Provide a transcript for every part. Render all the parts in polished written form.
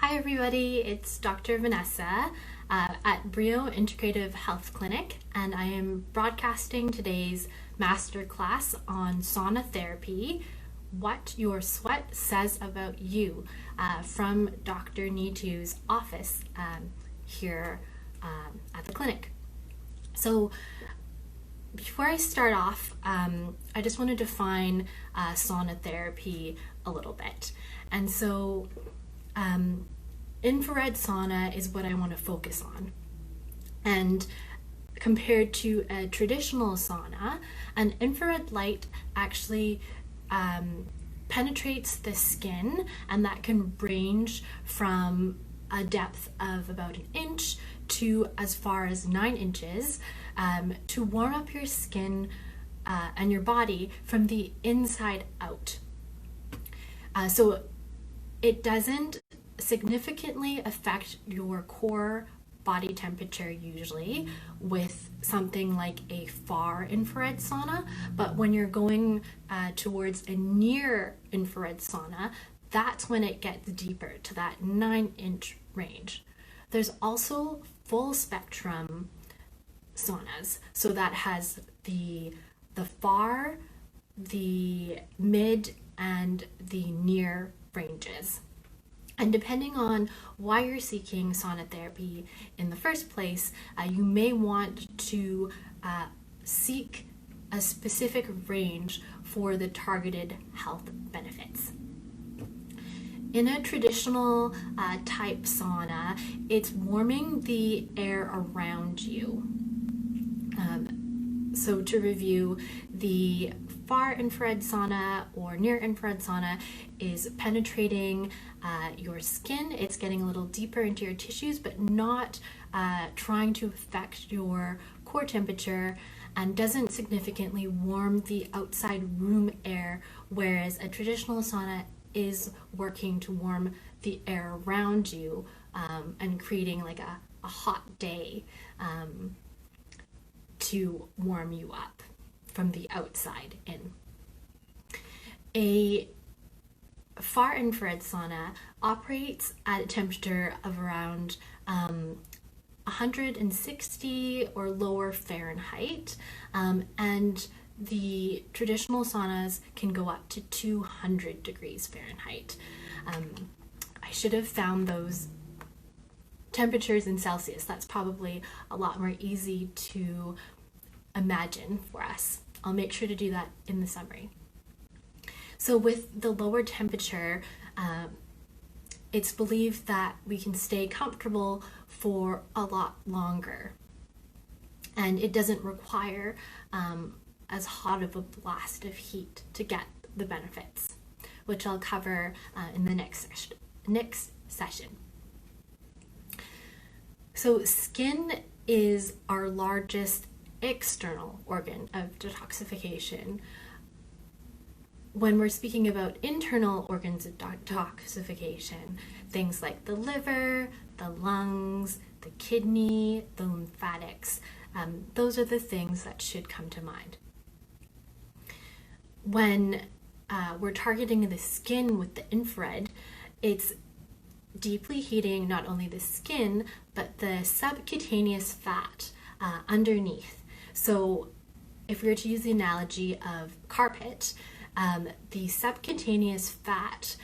Hi everybody, it's Dr. Vanessa at Brio Integrative Health Clinic, and I am broadcasting today's masterclass on Sauna Therapy, What Your Sweat Says About You, from Dr. Nitu's office here at the clinic. So before I start off, I just want to define sauna therapy a little bit. And so infrared sauna is what I want to focus on. And compared to a traditional sauna, an infrared light actually penetrates the skin, and that can range from a depth of about an inch to as far as 9 inches to warm up your skin and your body from the inside out. So it doesn't significantly affect your core body temperature usually with something like a far infrared sauna, but when you're going towards a near infrared sauna, that's when it gets deeper to that 9-inch range. There's also full spectrum saunas, so that has the far, the mid, and the near ranges. And depending on why you're seeking sauna therapy in the first place, you may want to seek a specific range for the targeted health benefits. In a traditional type sauna, it's warming the air around you. So to review, the far infrared sauna or near infrared sauna is penetrating your skin. It's getting a little deeper into your tissues, but not trying to affect your core temperature, and doesn't significantly warm the outside room air, whereas a traditional sauna is working to warm the air around you and creating like a hot day to warm you up from the outside in. A far infrared sauna operates at a temperature of around 160 or lower Fahrenheit, and the traditional saunas can go up to 200 degrees Fahrenheit. I should have found those temperatures in Celsius. That's probably a lot more easy to imagine for us. I'll make sure to do that in the summary. So with the lower temperature, it's believed that we can stay comfortable for a lot longer, and it doesn't require as hot of a blast of heat to get the benefits, which I'll cover in the next session. So skin is our largest external organ of detoxification. When we're speaking about internal organs of detoxification, things like the liver, the lungs, the kidney, the lymphatics, those are the things that should come to mind. When we're targeting the skin with the infrared, it's deeply heating not only the skin, but the subcutaneous fat underneath. So if we were to use the analogy of carpet, the subcutaneous fat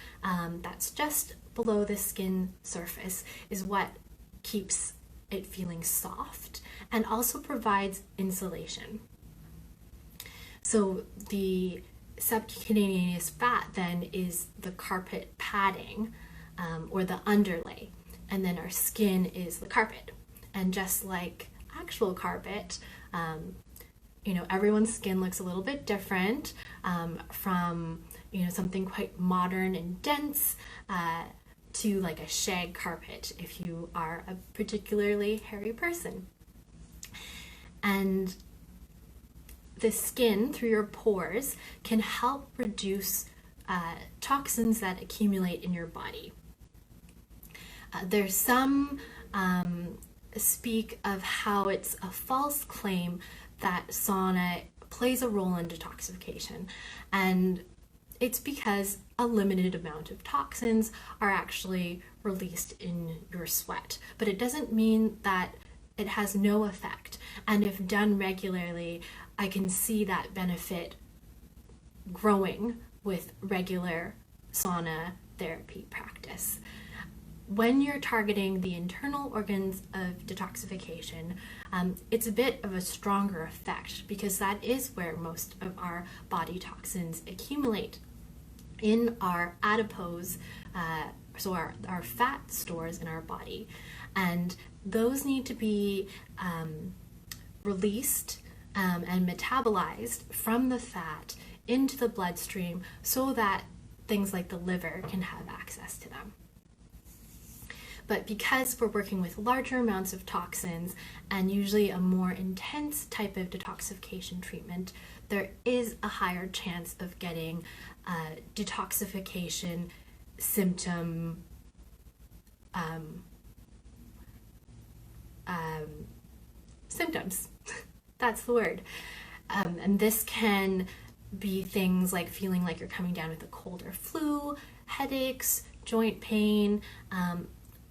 that's just below the skin surface is what keeps it feeling soft and also provides insulation. So the subcutaneous fat then is the carpet padding or the underlay, and then our skin is the carpet. And just like actual carpet, everyone's skin looks a little bit different, from something quite modern and dense to like a shag carpet if you are a particularly hairy person. And the skin through your pores can help reduce toxins that accumulate in your body. There's some speak of how it's a false claim that sauna plays a role in detoxification, and it's because a limited amount of toxins are actually released in your sweat. But it doesn't mean that it has no effect. And if done regularly, I can see that benefit growing with regular sauna therapy practice. When you're targeting the internal organs of detoxification, it's a bit of a stronger effect because that is where most of our body toxins accumulate, in our adipose, so our fat stores in our body. And those need to be released and metabolized from the fat into the bloodstream so that things like the liver can have access to them. But because we're working with larger amounts of toxins and usually a more intense type of detoxification treatment, there is a higher chance of getting detoxification symptoms. That's the word. And this can be things like feeling like you're coming down with a cold or flu, headaches, joint pain,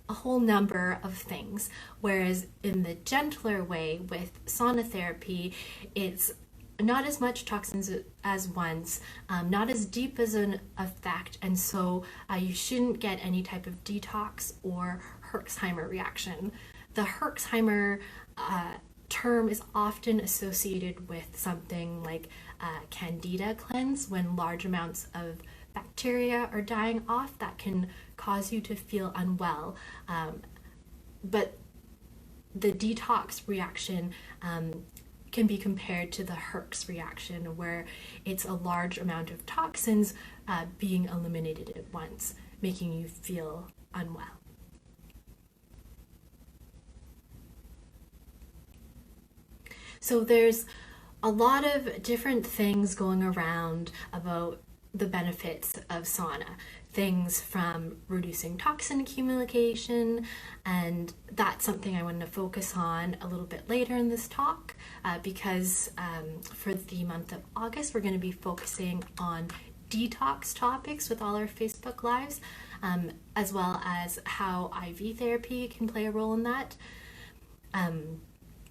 a whole number of things. Whereas in the gentler way with sauna therapy, it's not as much toxins as once, not as deep as an effect, and so you shouldn't get any type of detox or Herxheimer reaction. The Herxheimer term is often associated with something like candida cleanse, when large amounts of bacteria are dying off that can cause you to feel unwell. But the detox reaction can be compared to the Herx reaction, where it's a large amount of toxins being eliminated at once, making you feel unwell. So there's a lot of different things going around about the benefits of sauna. Things from reducing toxin accumulation, and that's something I want to focus on a little bit later in this talk because for the month of August we're going to be focusing on detox topics with all our Facebook Lives, as well as how IV therapy can play a role in that.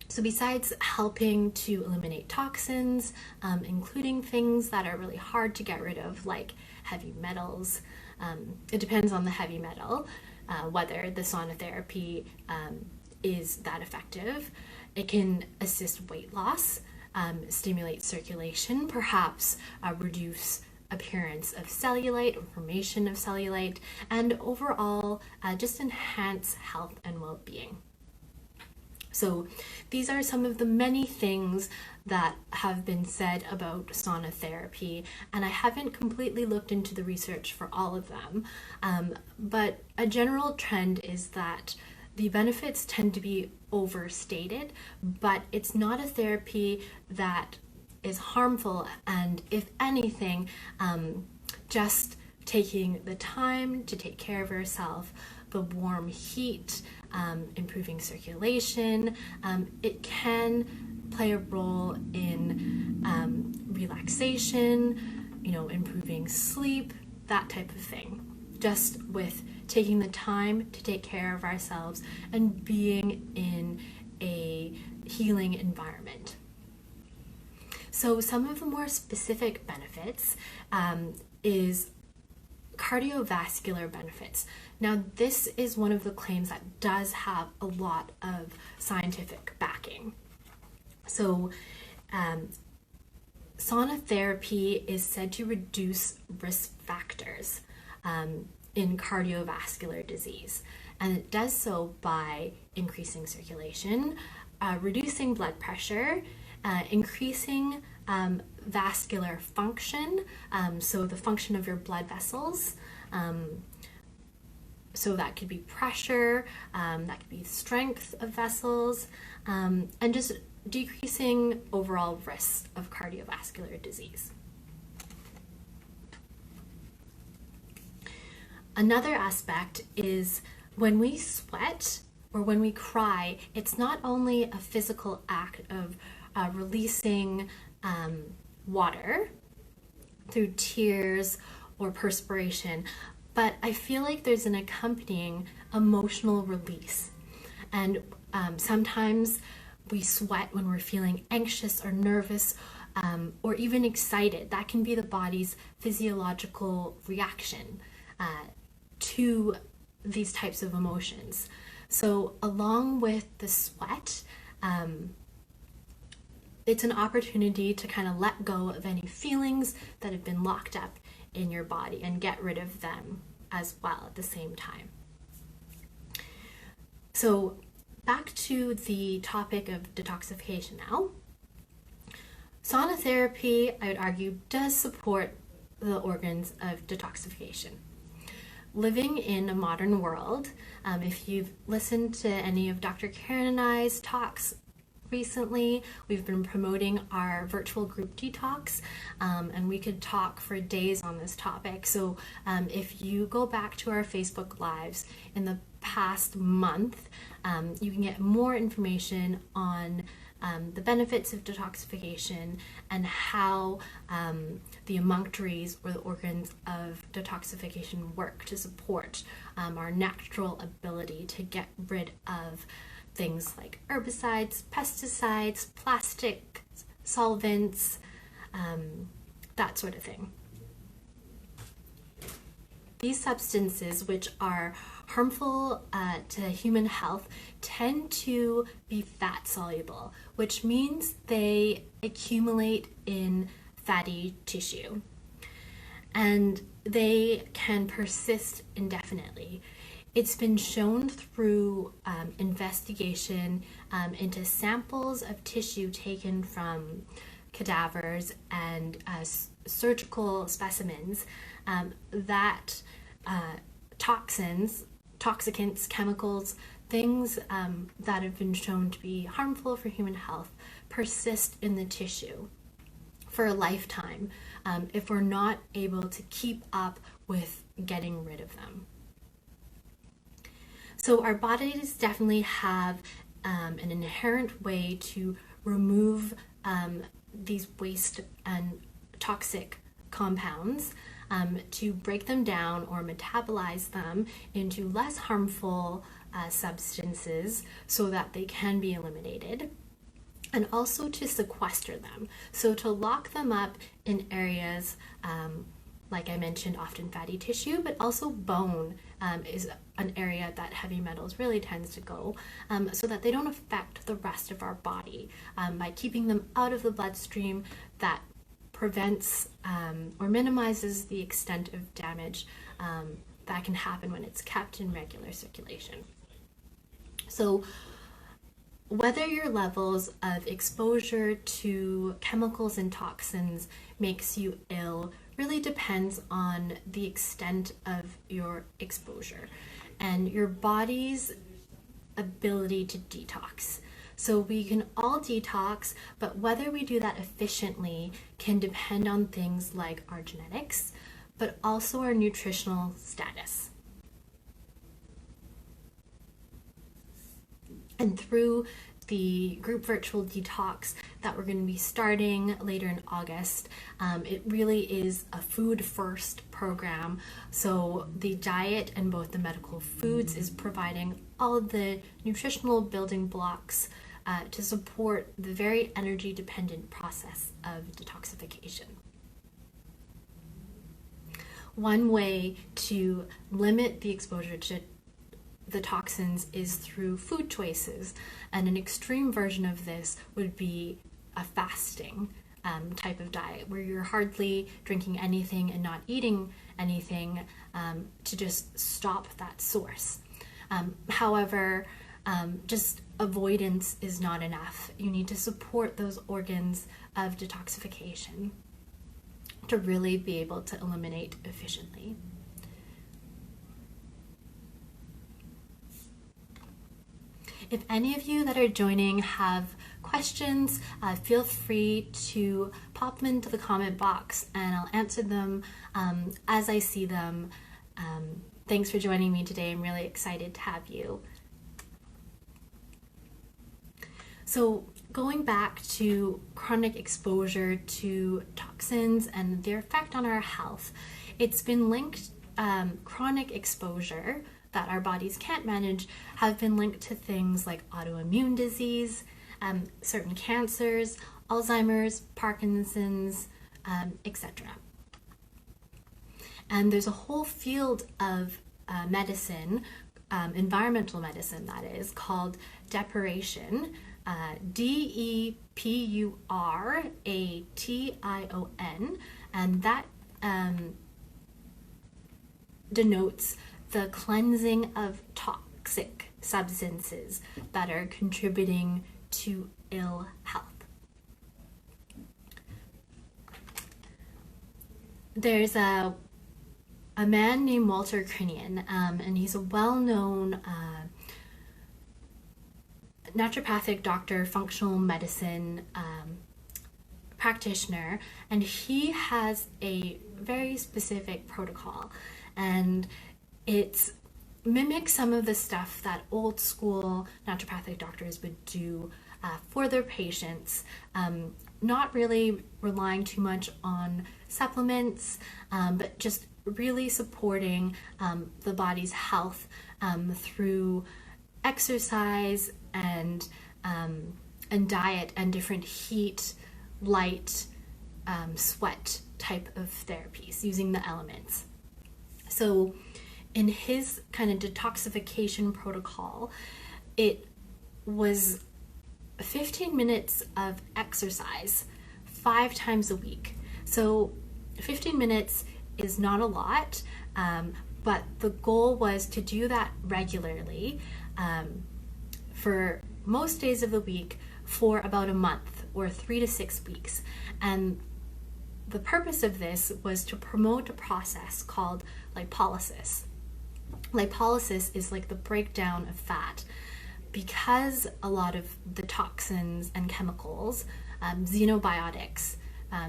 So besides helping to eliminate toxins, including things that are really hard to get rid of, like heavy metals, it depends on the heavy metal, whether the sauna therapy is that effective. It can assist weight loss, stimulate circulation, perhaps reduce appearance of cellulite or formation of cellulite, and overall just enhance health and well-being. So these are some of the many things that have been said about sauna therapy, and I haven't completely looked into the research for all of them, but a general trend is that the benefits tend to be overstated, but it's not a therapy that is harmful, and if anything, just taking the time to take care of yourself, the warm heat, improving circulation, it can play a role in relaxation, improving sleep, that type of thing. Just with taking the time to take care of ourselves and being in a healing environment. So some of the more specific benefits is cardiovascular benefits. Now, this is one of the claims that does have a lot of scientific backing. So, sauna therapy is said to reduce risk factors in cardiovascular disease, and it does so by increasing circulation, reducing blood pressure, increasing vascular function, so the function of your blood vessels. So that could be pressure, that could be strength of vessels, and just decreasing overall risk of cardiovascular disease. Another aspect is when we sweat or when we cry, it's not only a physical act of releasing water through tears or perspiration, but I feel like there's an accompanying emotional release. And sometimes we sweat when we're feeling anxious or nervous, or even excited. That can be the body's physiological reaction to these types of emotions. So along with the sweat, it's an opportunity to kind of let go of any feelings that have been locked up in your body and get rid of them as well at the same time. So back to the topic of detoxification now. Sauna therapy, I would argue, does support the organs of detoxification. Living in a modern world, if you've listened to any of Dr. Karen and I's talks recently, we've been promoting our virtual group detox, and we could talk for days on this topic. So if you go back to our Facebook Lives in the past month, you can get more information on the benefits of detoxification and how the emunctories or the organs of detoxification work to support our natural ability to get rid of things like herbicides, pesticides, plastic, solvents, that sort of thing. These substances, which are harmful to human health, tend to be fat soluble, which means they accumulate in fatty tissue, and they can persist indefinitely. It's been shown through investigation into samples of tissue taken from cadavers and surgical specimens that toxins, toxicants, chemicals, things that have been shown to be harmful for human health persist in the tissue for a lifetime if we're not able to keep up with getting rid of them. So our bodies definitely have an inherent way to remove these waste and toxic compounds, to break them down or metabolize them into less harmful substances so that they can be eliminated, and also to sequester them. So to lock them up in areas, like I mentioned, often fatty tissue, but also bone is an area that heavy metals really tends to go, so that they don't affect the rest of our body. By keeping them out of the bloodstream, that prevents or minimizes the extent of damage that can happen when it's kept in regular circulation. So whether your levels of exposure to chemicals and toxins makes you ill really depends on the extent of your exposure and your body's ability to detox. So we can all detox, but whether we do that efficiently can depend on things like our genetics, but also our nutritional status. And through the group virtual detox that we're going to be starting later in August, it really is a food first program. So the diet and both the medical foods is providing all of the nutritional building blocks to support the very energy dependent process of detoxification. One way to limit the exposure to the toxins is through food choices, and an extreme version of this would be a fasting type of diet where you're hardly drinking anything and not eating anything to just stop that source. However, just avoidance is not enough. You need to support those organs of detoxification to really be able to eliminate efficiently. If any of you that are joining have questions, feel free to pop them into the comment box and I'll answer them as I see them. Thanks for joining me today. I'm really excited to have you. So going back to chronic exposure to toxins and their effect on our health, it's been linked, chronic exposure that our bodies can't manage have been linked to things like autoimmune disease, certain cancers, Alzheimer's, Parkinson's, etc. And there's a whole field of medicine, environmental medicine that is, called depuration, DEPURATION, and that denotes the cleansing of toxic substances that are contributing to ill health. There's a man named Walter Crinian, and he's a well-known naturopathic doctor, functional medicine practitioner, and he has a very specific protocol, and it mimics some of the stuff that old school naturopathic doctors would do for their patients, not really relying too much on supplements, but just really supporting the body's health through exercise and diet and different heat, light, sweat type of therapies using the elements. So in his kind of detoxification protocol, it was 15 minutes of exercise 5 times a week. So 15 minutes is not a lot, but the goal was to do that regularly for most days of the week for about a month or 3 to 6 weeks. And the purpose of this was to promote a process called lipolysis. Lipolysis is like the breakdown of fat. Because a lot of the toxins and chemicals, xenobiotics,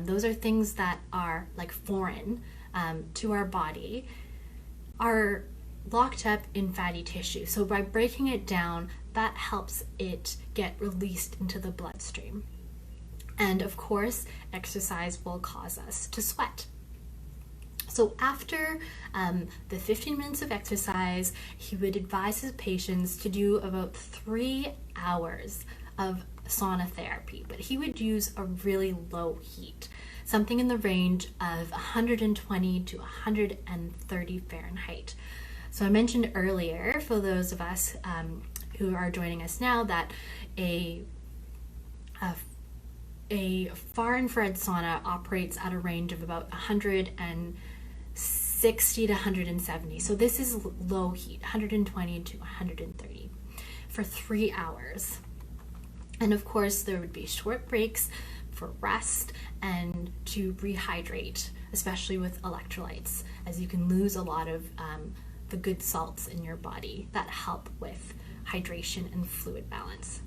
those are things that are like foreign to our body, are locked up in fatty tissue. So by breaking it down, that helps it get released into the bloodstream. And of course, exercise will cause us to sweat. So after the 15 minutes of exercise, he would advise his patients to do about 3 hours of sauna therapy, but he would use a really low heat, something in the range of 120 to 130 Fahrenheit. So I mentioned earlier, for those of us who are joining us now, that a far infrared sauna operates at a range of about 160 to 170. So this is low heat, 120 to 130 for 3 hours. And of course, there would be short breaks for rest and to rehydrate, especially with electrolytes, as you can lose a lot of the good salts in your body that help with hydration and fluid balance.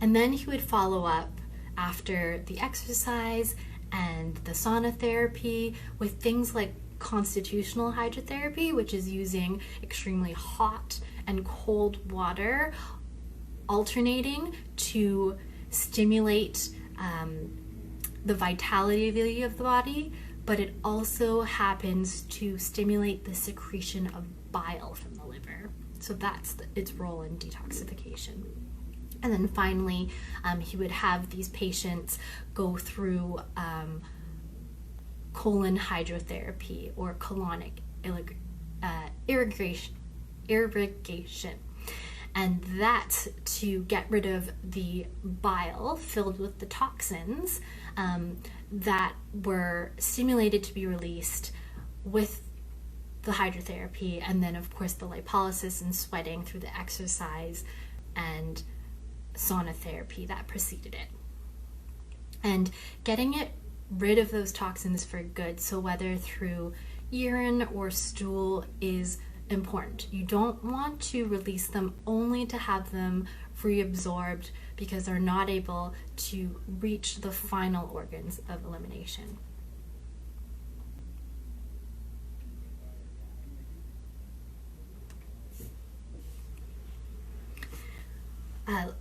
And then he would follow up after the exercise and the sauna therapy with things like constitutional hydrotherapy, which is using extremely hot and cold water alternating to stimulate the vitality of the body, but it also happens to stimulate the secretion of bile from the liver. So that's its role in detoxification. And then finally, he would have these patients go through colon hydrotherapy or colonic irrigation. And that's to get rid of the bile filled with the toxins that were stimulated to be released with the hydrotherapy, and then of course the lipolysis and sweating through the exercise and sauna therapy that preceded it. And getting rid of those toxins for good, so whether through urine or stool, is important. You don't want to release them only to have them reabsorbed because they're not able to reach the final organs of elimination.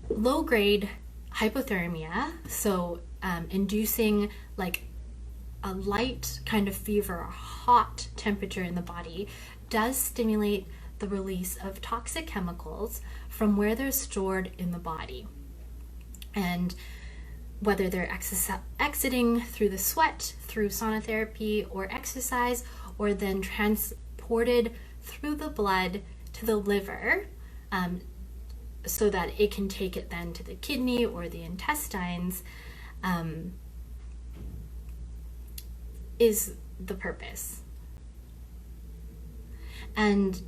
Low-grade hypothermia, so inducing like a light kind of fever, a hot temperature in the body, does stimulate the release of toxic chemicals from where they're stored in the body. And whether they're exiting through the sweat, through sauna therapy or exercise, or then transported through the blood to the liver, so that it can take it then to the kidney or the intestines, is the purpose. And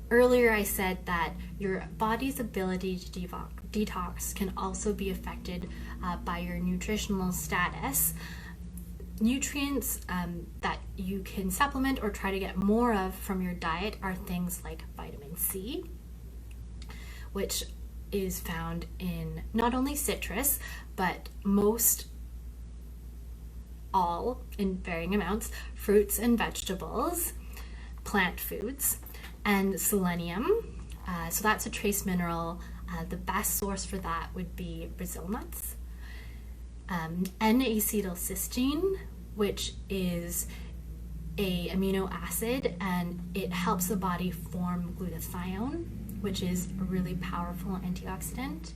earlier I said that your body's ability to detox can also be affected by your nutritional status. Nutrients that you can supplement or try to get more of from your diet are things like vitamin C, which is found in not only citrus, but all in varying amounts, fruits and vegetables, plant foods, and selenium. So that's a trace mineral. The best source for that would be Brazil nuts. N-acetylcysteine, which is a amino acid, and it helps the body form glutathione, which is a really powerful antioxidant,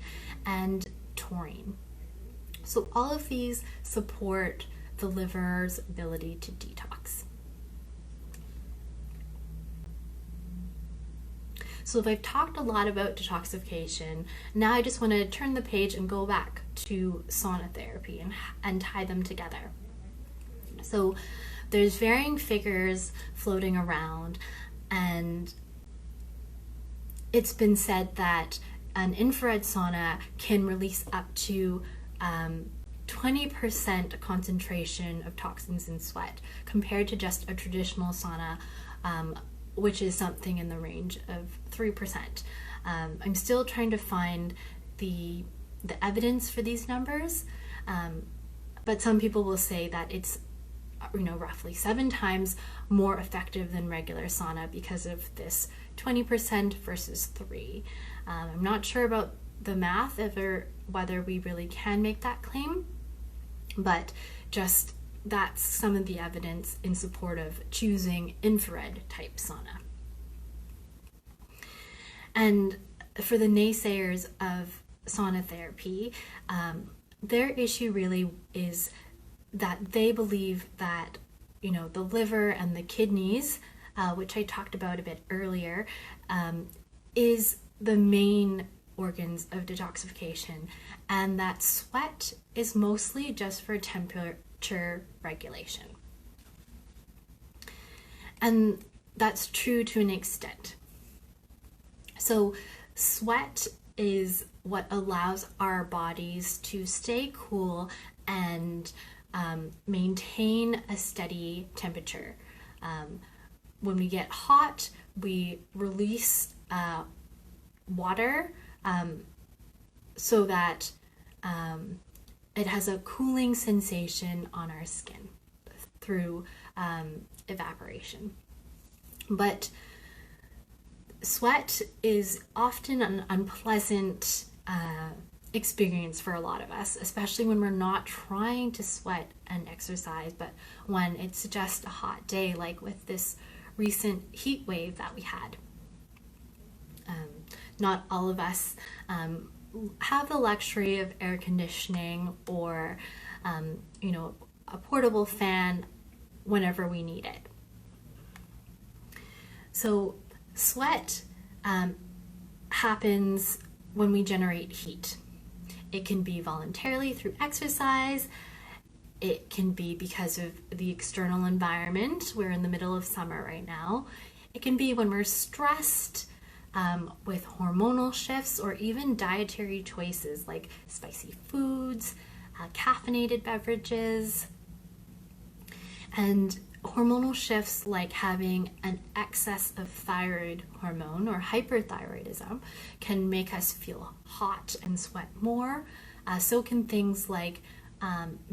and taurine. So all of these support the liver's ability to detox. So I've talked a lot about detoxification. Now I just want to turn the page and go back to sauna therapy and tie them together. So there's varying figures floating around, and it's been said that an infrared sauna can release up to 20% concentration of toxins in sweat compared to just a traditional sauna, which is something in the range of 3%. I'm still trying to find the evidence for these numbers, but some people will say that it's roughly 7 times more effective than regular sauna because of this 20% versus 3. I'm not sure about the math, whether we really can make that claim, but just that's some of the evidence in support of choosing infrared type sauna. And for the naysayers of sauna therapy, their issue really is that they believe that the liver and the kidneys, which I talked about a bit earlier, is the main organs of detoxification, and that sweat is mostly just for temperature regulation. And that's true to an extent. So sweat is what allows our bodies to stay cool and maintain a steady temperature. When we get hot, we release water so that it has a cooling sensation on our skin through evaporation. But sweat is often an unpleasant experience for a lot of us, especially when we're not trying to sweat and exercise, but when it's just a hot day, like with this recent heat wave that we had. Not all of us have the luxury of air conditioning or a portable fan whenever we need it. So sweat happens when we generate heat. It can be voluntarily through exercise. It can be because of the external environment. We're in the middle of summer right now. It can be when we're stressed, with hormonal shifts, or even dietary choices like spicy foods, caffeinated beverages. And hormonal shifts like having an excess of thyroid hormone or hyperthyroidism can make us feel hot and sweat more. So can things like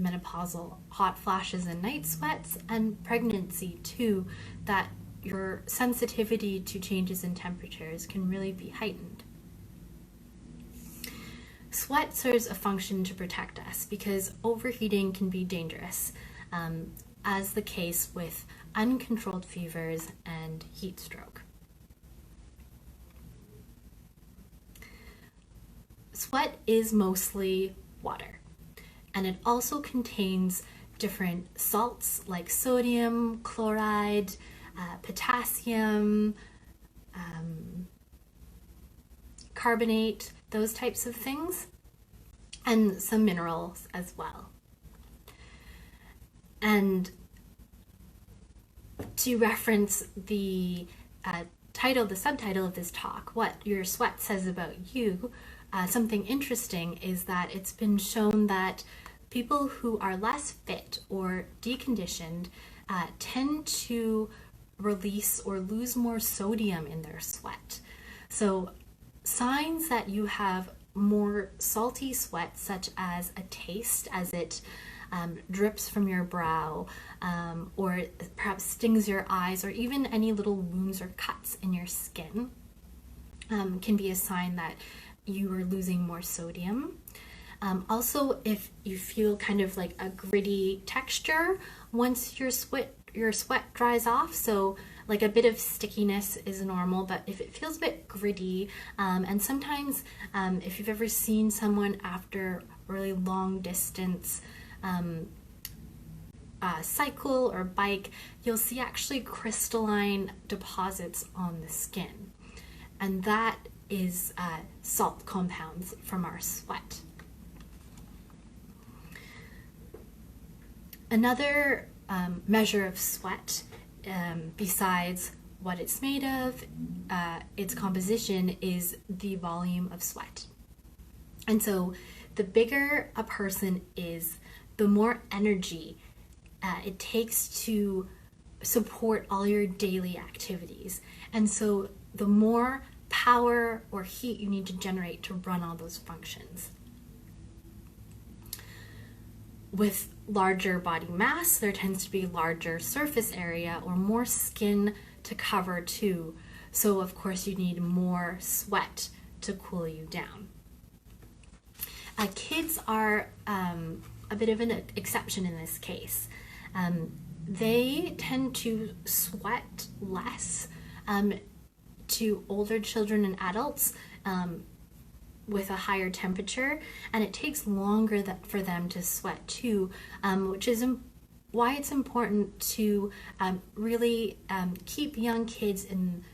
menopausal hot flashes and night sweats, and pregnancy too, that your sensitivity to changes in temperatures can really be heightened. Sweat serves a function to protect us because overheating can be dangerous, as the case with uncontrolled fevers and heat stroke. Sweat is mostly water, and it also contains different salts like sodium, chloride, potassium, carbonate, those types of things, and some minerals as well. And to reference the subtitle of this talk, What Your Sweat Says About You, something interesting is that it's been shown that people who are less fit or deconditioned tend to release or lose more sodium in their sweat. So signs that you have more salty sweat, such as a taste as it drips from your brow, or perhaps stings your eyes, or even any little wounds or cuts in your skin, can be a sign that you are losing more sodium. Also, if you feel kind of like a gritty texture once your sweat dries off, so like a bit of stickiness is normal, but if it feels a bit gritty, and sometimes if you've ever seen someone after a really long distance cycle or bike, you'll see actually crystalline deposits on the skin, and that is salt compounds from our sweat. Another measure of sweat, besides what it's made of, its composition, is the volume of sweat. And so the bigger a person is, the more energy it takes to support all your daily activities. And so the more power or heat you need to generate to run all those functions. With larger body mass, there tends to be larger surface area or more skin to cover too. So of course you need more sweat to cool you down. Kids are a bit of an exception in this case. They tend to sweat less to older children and adults with a higher temperature, and it takes longer for them to sweat too, which is why it's important to really keep young kids in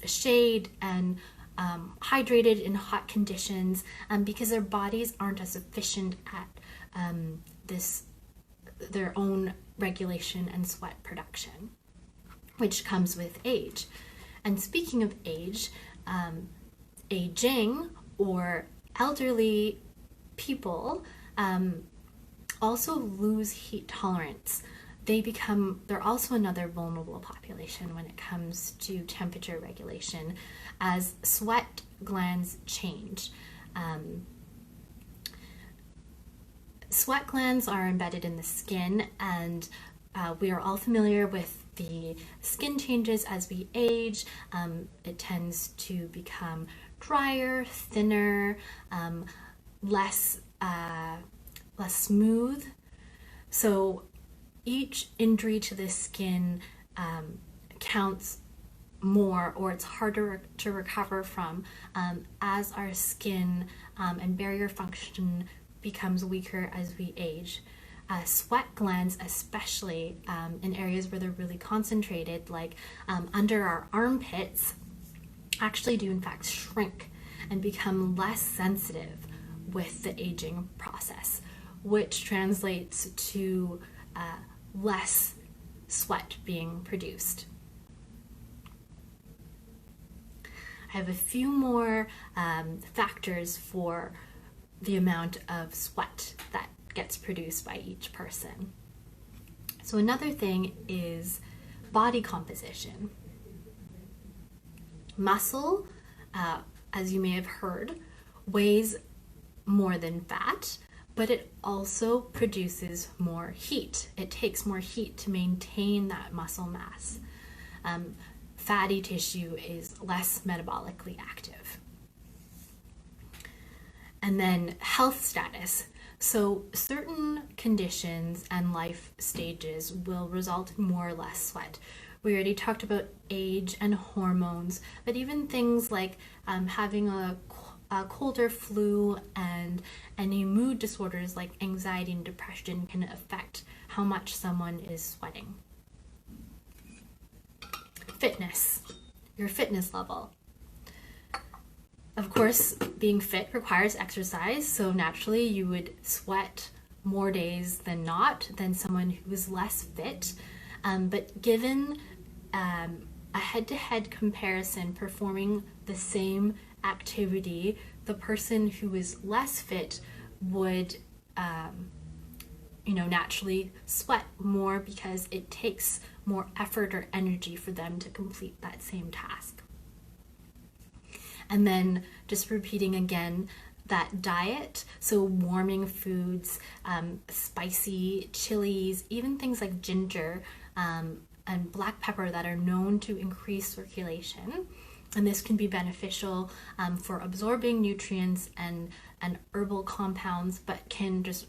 shade and hydrated in hot conditions, because their bodies aren't as efficient at their own regulation and sweat production, which comes with age. And speaking of age, aging or elderly people also lose heat tolerance. They're also another vulnerable population when it comes to temperature regulation, as sweat glands change. Sweat glands are embedded in the skin, and we are all familiar with the skin changes as we age. It tends to become drier, thinner, less smooth. So each injury to the skin counts more, or it's harder to recover from, as our skin and barrier function becomes weaker as we age. Sweat glands, especially in areas where they're really concentrated, like under our armpits, actually do in fact shrink and become less sensitive with the aging process, which translates to less sweat being produced. I have a few more factors for the amount of sweat that gets produced by each person. So another thing is body composition. Muscle, as you may have heard, weighs more than fat, but it also produces more heat. It takes more heat to maintain that muscle mass. Fatty tissue is less metabolically active. And then health status. So certain conditions and life stages will result in more or less sweat. We already talked about age and hormones, but even things like having a cold or flu and any mood disorders like anxiety and depression can affect how much someone is sweating. Fitness, your fitness level. Of course, being fit requires exercise, so naturally you would sweat more days than not than someone who is less fit. But given a head-to-head comparison performing the same activity, the person who is less fit would naturally sweat more because it takes more effort or energy for them to complete that same task. And then just repeating again, that diet, so warming foods, spicy chilies, even things like ginger and black pepper that are known to increase circulation. And this can be beneficial for absorbing nutrients and herbal compounds, but can just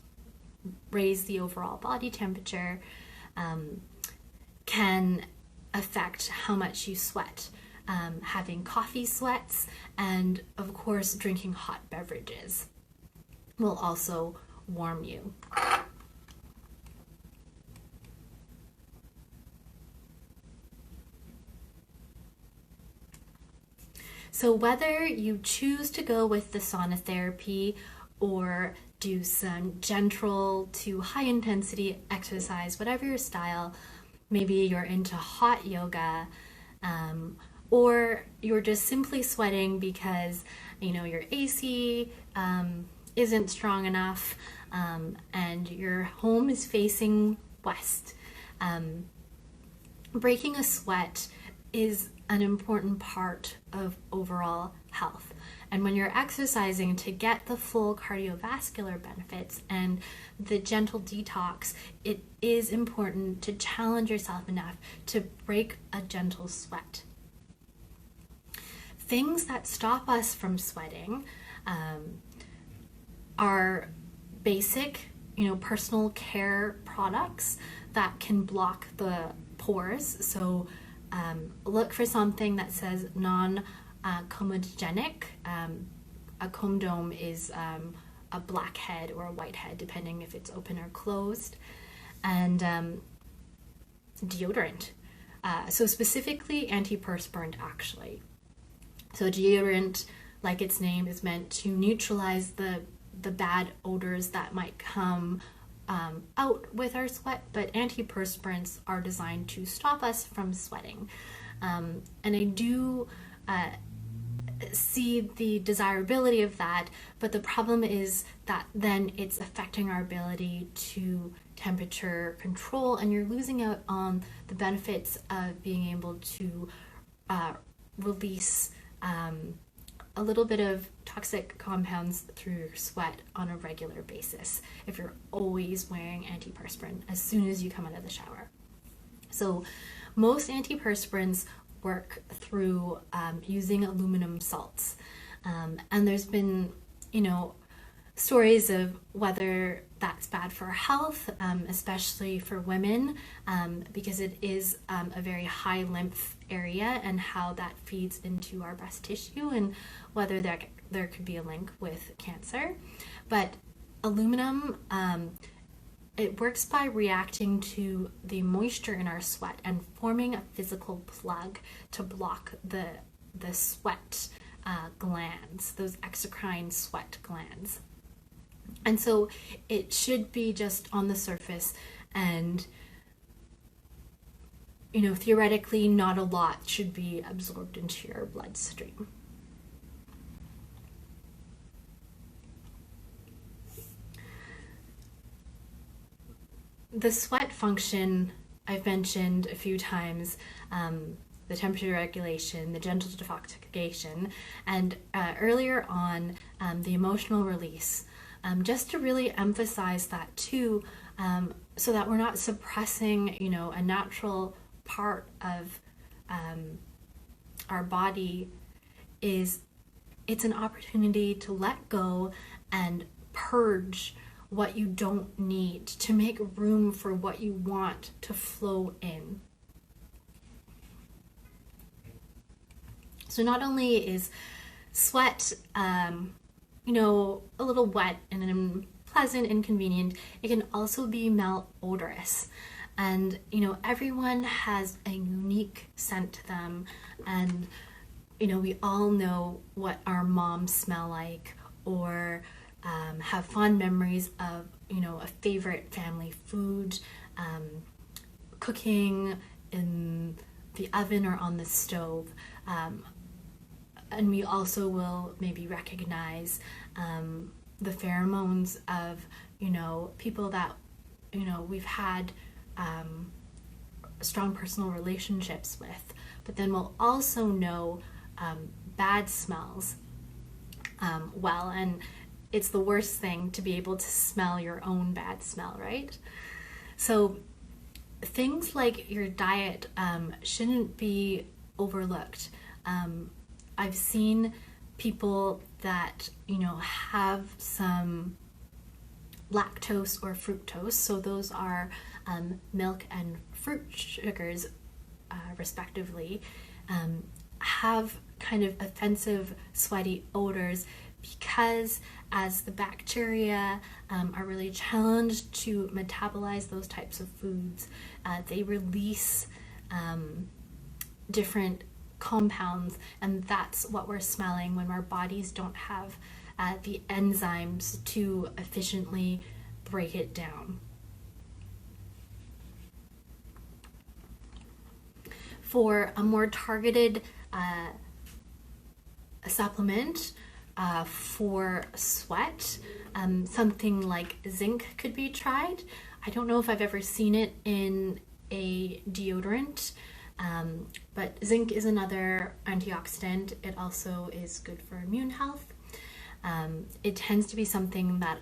raise the overall body temperature, can affect how much you sweat. Having coffee sweats, and of course drinking hot beverages will also warm you. So whether you choose to go with the sauna therapy or do some gentle to high intensity exercise, whatever your style, maybe you're into hot yoga, or you're just simply sweating because your AC isn't strong enough and your home is facing west. Breaking a sweat is an important part of overall health. And when you're exercising to get the full cardiovascular benefits and the gentle detox, it is important to challenge yourself enough to break a gentle sweat. Things that stop us from sweating are basic, personal care products that can block the pores. So look for something that says non-comedogenic. A comedome is a black head or a white head, depending if it's open or closed. And deodorant. So specifically antiperspirant, actually. So deodorant, like its name, is meant to neutralize the bad odors that might come out with our sweat, but antiperspirants are designed to stop us from sweating. And I do see the desirability of that, but the problem is that then it's affecting our ability to temperature control, and you're losing out on the benefits of being able to release a little bit of toxic compounds through your sweat on a regular basis if you're always wearing antiperspirant as soon as you come out of the shower. So most antiperspirants work through using aluminum salts. And there's been, stories of whether that's bad for health, especially for women, because it is a very high lymph area, and how that feeds into our breast tissue, and whether there could be a link with cancer. But aluminum, it works by reacting to the moisture in our sweat and forming a physical plug to block the sweat glands, those exocrine sweat glands. And so it should be just on the surface, and theoretically not a lot should be absorbed into your bloodstream. The sweat function I've mentioned a few times, the temperature regulation, the gentle detoxification, and earlier on the emotional release. Just to really emphasize that too, so that we're not suppressing, a natural part of our body. It's an opportunity to let go and purge what you don't need to make room for what you want to flow in. So not only is sweat, a little wet and unpleasant, inconvenient, it can also be malodorous. And, everyone has a unique scent to them. And, we all know what our moms smell like, or have fond memories of, a favorite family food, cooking in the oven or on the stove. And we also will maybe recognize the pheromones of, people that, we've had strong personal relationships with. But then we'll also know bad smells well. And it's the worst thing to be able to smell your own bad smell, right? So things like your diet shouldn't be overlooked. I've seen people that, have some lactose or fructose, so those are milk and fruit sugars, respectively, have kind of offensive, sweaty odors because as the bacteria are really challenged to metabolize those types of foods, they release different compounds, and that's what we're smelling when our bodies don't have the enzymes to efficiently break it down. For a more targeted supplement for sweat, something like zinc could be tried. I don't know if I've ever seen it in a deodorant, but zinc is another antioxidant. It also is good for immune health. It tends to be something that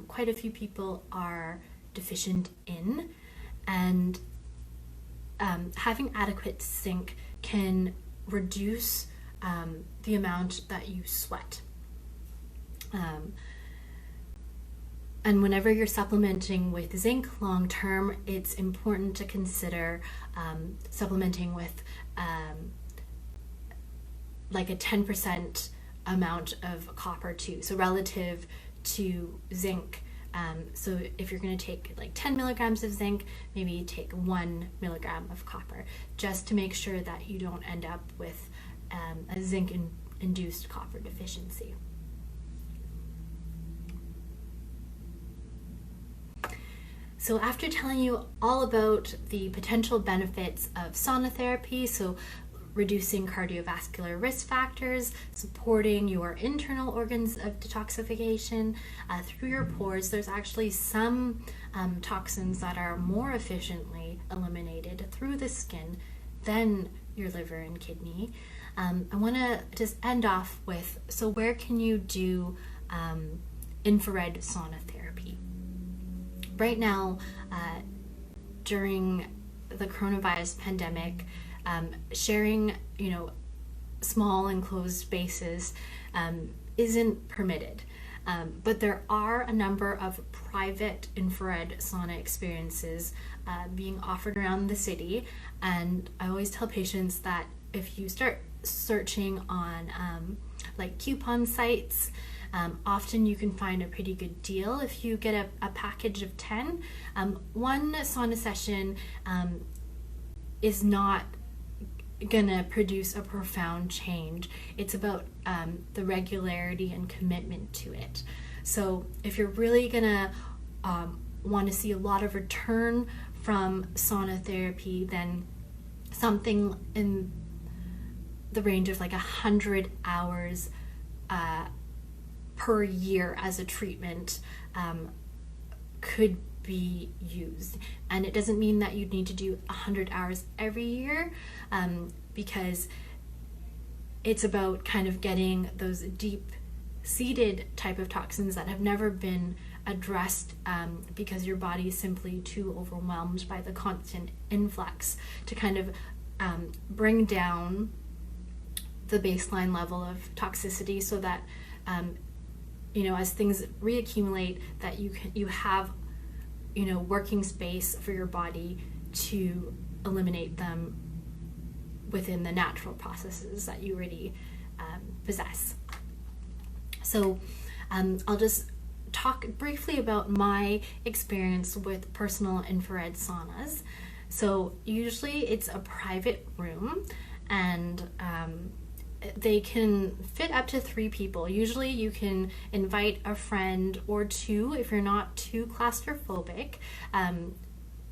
quite a few people are deficient in, and having adequate zinc can reduce the amount that you sweat. And whenever you're supplementing with zinc long term, it's important to consider supplementing with like a 10% amount of copper too. So relative to zinc. So if you're going to take like 10 milligrams of zinc, maybe take 1 milligram of copper, just to make sure that you don't end up with a zinc-induced copper deficiency. So after telling you all about the potential benefits of sauna therapy, so reducing cardiovascular risk factors, supporting your internal organs of detoxification through your pores, there's actually some toxins that are more efficiently eliminated through the skin than your liver and kidney. I want to just end off with, so where can you do infrared sauna therapy? Right now, during the coronavirus pandemic, sharing, small enclosed spaces isn't permitted. But there are a number of private infrared sauna experiences being offered around the city. And I always tell patients that if you start searching on like coupon sites, often you can find a pretty good deal if you get a package of 10. One sauna session is not gonna produce a profound change. It's about the regularity and commitment to it. So if you're really gonna want to see a lot of return from sauna therapy, then something in the range of like 100 hours per year as a treatment could be used. And it doesn't mean that you'd need to do 100 hours every year, because it's about kind of getting those deep-seated type of toxins that have never been addressed because your body is simply too overwhelmed by the constant influx to kind of bring down the baseline level of toxicity so that as things reaccumulate, that you have, working space for your body to eliminate them within the natural processes that you already possess. So I'll just talk briefly about my experience with personal infrared saunas. So usually it's a private room, and they can fit up to 3 people. Usually you can invite a friend or 2 if you're not too claustrophobic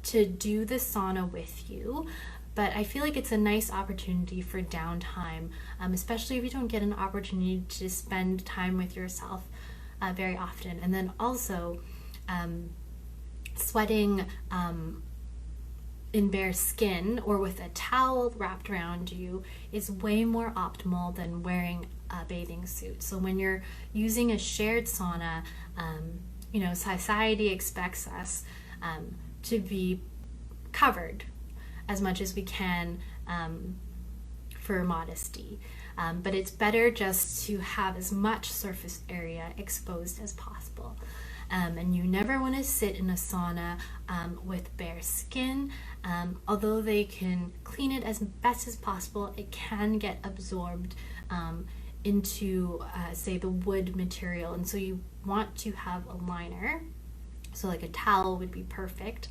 to do the sauna with you. But I feel like it's a nice opportunity for downtime, especially if you don't get an opportunity to spend time with yourself very often. And then also sweating in bare skin or with a towel wrapped around you is way more optimal than wearing a bathing suit. So when you're using a shared sauna, society expects us to be covered as much as we can for modesty. But it's better just to have as much surface area exposed as possible. And you never want to sit in a sauna with bare skin. Although they can clean it as best as possible, it can get absorbed into, say, the wood material. And so you want to have a liner, so like a towel would be perfect,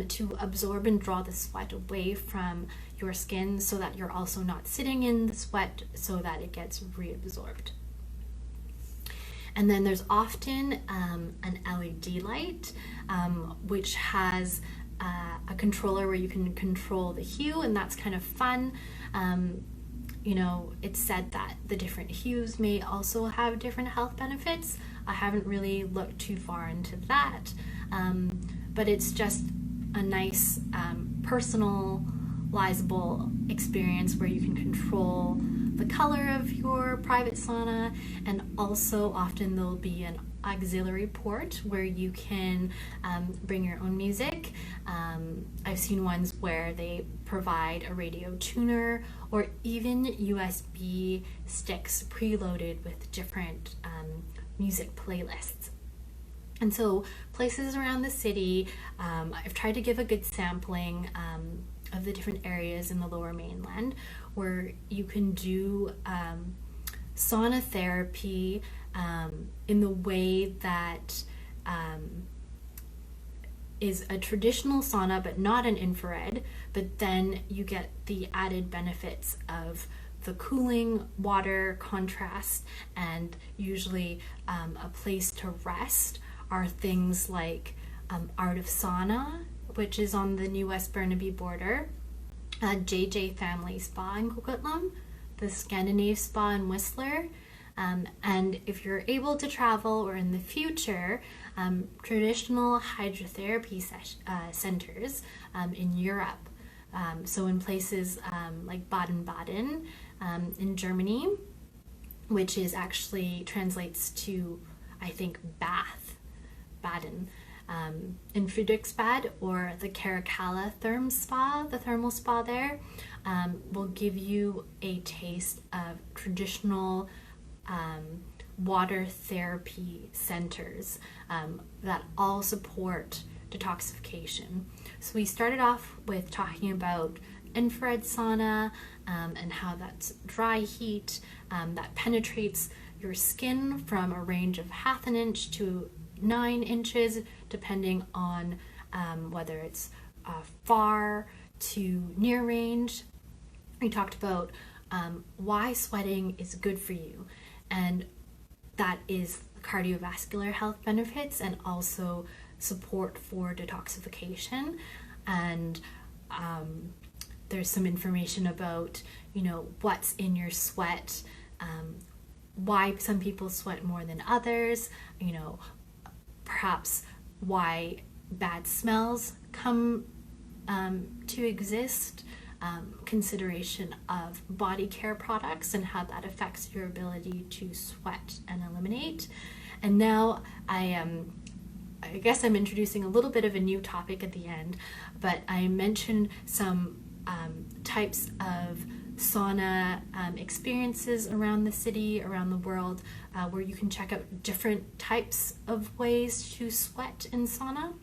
to absorb and draw the sweat away from your skin, so that you're also not sitting in the sweat, so that it gets reabsorbed. And then there's often an LED light, which has a controller where you can control the hue, and that's kind of fun. It's said that the different hues may also have different health benefits. I haven't really looked too far into that, but it's just a nice personalizable experience where you can control the color of your private sauna, and also often there'll be an auxiliary port where you can bring your own music. I've seen ones where they provide a radio tuner or even USB sticks preloaded with different music playlists. And so places around the city, I've tried to give a good sampling of the different areas in the Lower Mainland where you can do sauna therapy in the way that is a traditional sauna but not an infrared, but then you get the added benefits of the cooling water contrast, and usually a place to rest are things like Art of Sauna, which is on the New West Burnaby border, JJ Family Spa in Coquitlam, the Scandinave Spa in Whistler, and if you're able to travel or in the future, traditional hydrotherapy centers in Europe. So in places like Baden-Baden in Germany, which is actually translates to, I think, Baden, in Friedrichsbad, or the Caracalla the thermal spa there, will give you a taste of traditional water therapy centers that all support detoxification. So we started off with talking about infrared sauna and how that's dry heat that penetrates your skin from a range of 1/2 inch to 9 inches, depending on whether it's far to near range. We talked about why sweating is good for you, and that is cardiovascular health benefits and also support for detoxification. And there's some information about, what's in your sweat, why some people sweat more than others, perhaps why bad smells come to exist, consideration of body care products and how that affects your ability to sweat and eliminate. And now I guess I'm introducing a little bit of a new topic at the end, but I mentioned some types of sauna experiences around the city, around the world, where you can check out different types of ways to sweat in sauna.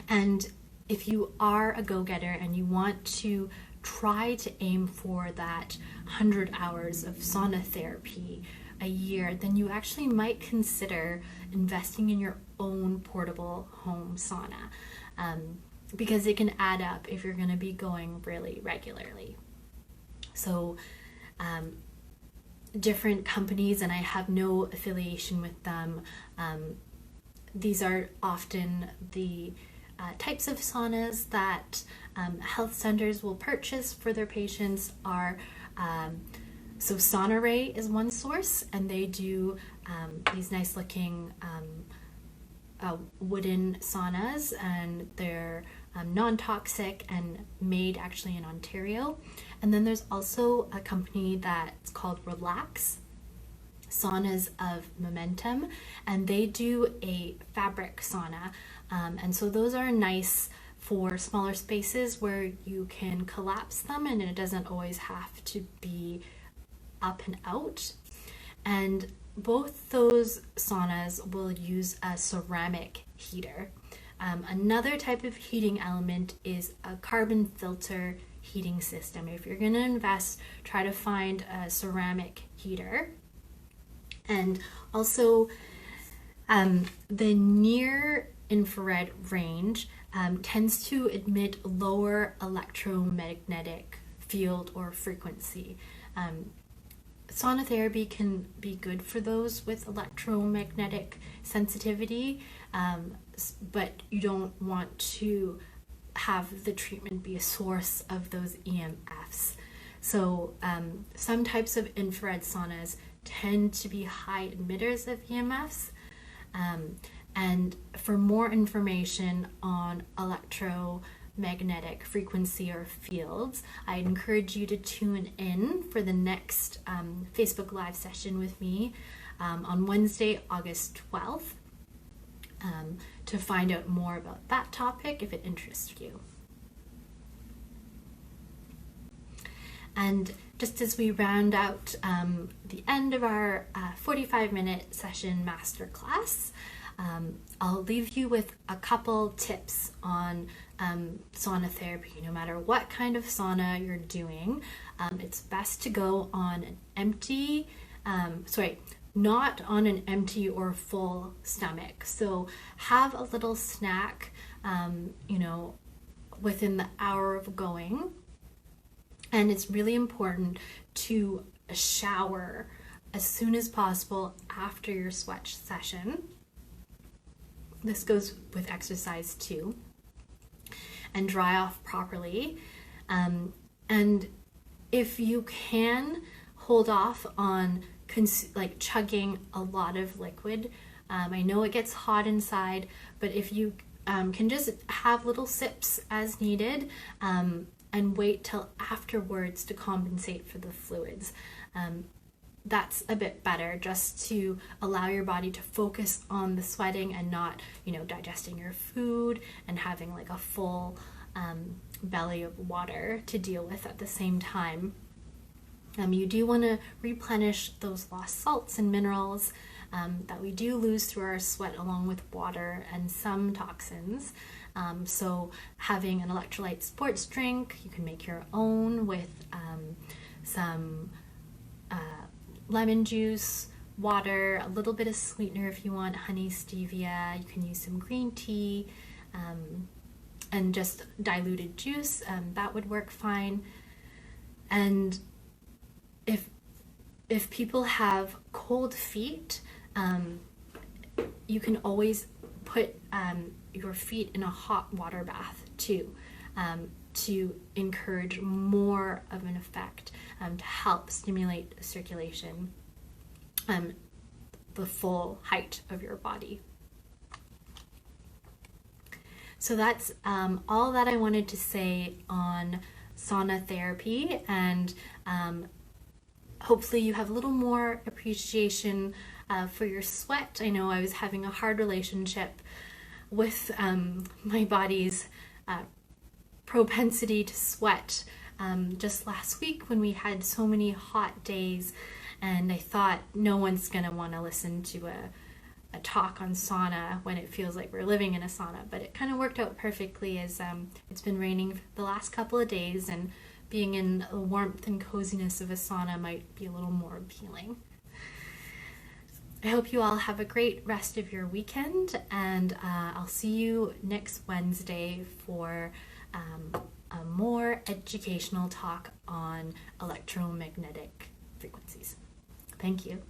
And if you are a go-getter and you want to try to aim for that 100 hours of sauna therapy a year, then you actually might consider investing in your own portable home sauna, because it can add up if you're going to be going really regularly. So different companies, and I have no affiliation with them, these are often the types of saunas that health centers will purchase for their patients are so Saunaray is one source, and they do these nice looking wooden saunas, and they're non-toxic and made actually in Ontario. And then there's also a company that's called Relax Saunas of Momentum, and they do a fabric sauna, and so those are nice for smaller spaces where you can collapse them and it doesn't always have to be up and out. And both those saunas will use a ceramic heater. Another type of heating element is a carbon filter heating system. If you're going to invest, try to find a ceramic heater. And also the near infrared range tends to emit lower electromagnetic field or frequency. Sauna therapy can be good for those with electromagnetic sensitivity, but you don't want to have the treatment be a source of those EMFs. So some types of infrared saunas tend to be high emitters of EMFs. And for more information on electromagnetic frequency or fields, I'd encourage you to tune in for the next Facebook Live session with me on Wednesday, August 12th, to find out more about that topic if it interests you. And just as we round out the end of our 45-minute session masterclass, I'll leave you with a couple tips on sauna therapy. No matter what kind of sauna you're doing, it's best to go on an empty, not on an empty or full stomach. So have a little snack, within the hour of going. And it's really important to shower as soon as possible after your sweat session. This goes with exercise too. And dry off properly. And if you can, hold off on chugging a lot of liquid. I know it gets hot inside, but if you can just have little sips as needed, and wait till afterwards to compensate for the fluids. That's a bit better, just to allow your body to focus on the sweating and not, digesting your food and having like a full belly of water to deal with at the same time. You do want to replenish those lost salts and minerals that we do lose through our sweat, along with water and some toxins. So having an electrolyte sports drink, you can make your own with some lemon juice, water, a little bit of sweetener if you want, honey, stevia. You can use some green tea, and just diluted juice. That would work fine. And if people have cold feet, you can always put your feet in a hot water bath too, to encourage more of an effect, to help stimulate circulation, the full height of your body. So that's all that I wanted to say on sauna therapy, and hopefully you have a little more appreciation for your sweat. I know I was having a hard relationship with my body's propensity to sweat just last week when we had so many hot days, and I thought no one's gonna want to listen to a talk on sauna when it feels like we're living in a sauna, but it kind of worked out perfectly as it's been raining the last couple of days, and being in the warmth and coziness of a sauna might be a little more appealing. I hope you all have a great rest of your weekend, and I'll see you next Wednesday for a more educational talk on electromagnetic frequencies. Thank you.